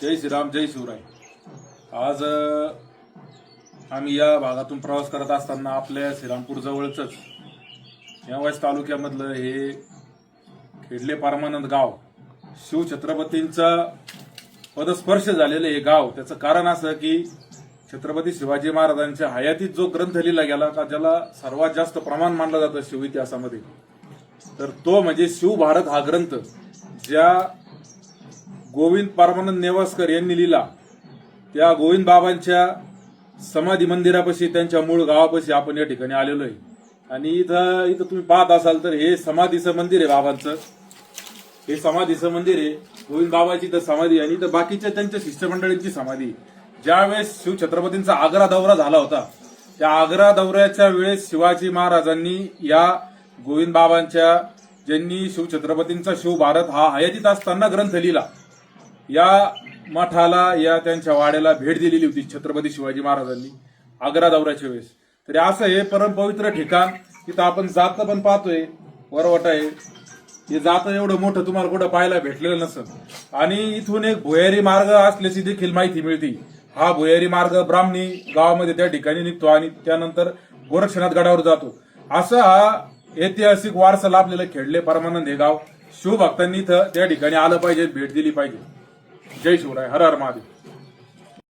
जय श्रीराम, जय शिवराय. आज आम्ही या भागातून प्रवास करत असताना आपल्या श्रीरामपूर जवळच नेवासा तालुक्यामधलं हे खेडले परमानंद गाव शिवछत्रपतींचा पदस्पर्श झालेलं हे गाव. त्याचं कारण असं की छत्रपती शिवाजी महाराजांच्या हयातीत जो ग्रंथ लिहिला गेला का ज्याला सर्वात जास्त प्रमाण मानलं जातं शिव इतिहासामध्ये, तर तो म्हणजे शिवभारत हा ग्रंथ ज्या गोविंद परमानंद नेवासकर यांनी लिहिला. त्या गोविंद बाबांच्या समाधी मंदिरापाशी, त्यांच्या मूळ गावापाशी आपण या ठिकाणी आलेलो आहे. आणि इथं तुम्ही पाहत असाल तर हे समाधीचं मंदिर आहे बाबांचं. हे समाधीचं मंदिर आहे, गोविंद बाबाची तर समाधी आणि इथं बाकीच्या त्यांच्या शिष्यमंडळींची समाधी. ज्यावेळेस शिवछत्रपतींचा आग्रा दौरा झाला होता, त्या आग्रा दौऱ्याच्या वेळेस शिवाजी महाराजांनी या गोविंद बाबांच्या, ज्यांनी शिवछत्रपतींचा शिवभारत हा हयातीत असताना ग्रंथ लिहिला, या मठाला, या त्यांच्या वाड्याला भेट दिलेली होती छत्रपती शिवाजी महाराजांनी आग्रा दौऱ्याच्या वेळेस. तरी असं हे परमपवित्र ठिकाण, तिथं आपण जात पण पाहतोय, वरवट आहे. हे जात एवढं मोठं तुम्हाला कुठं पाहायला भेटलेलं नसेल. आणि इथून एक भुयारी मार्ग असल्याची देखील माहिती मिळते. हा भुयारी मार्ग ब्राह्मणी गावामध्ये त्या ठिकाणी निघतो आणि त्यानंतर गोरक्षनाथ गडावर जातो. असा हा ऐतिहासिक वारसा लाभलेलं खेडले परमानंद हे गाव. शिवभक्तांनी इथं त्या ठिकाणी आलं पाहिजे, भेट दिली पाहिजे. जय शिवराय, हर हर महादेव.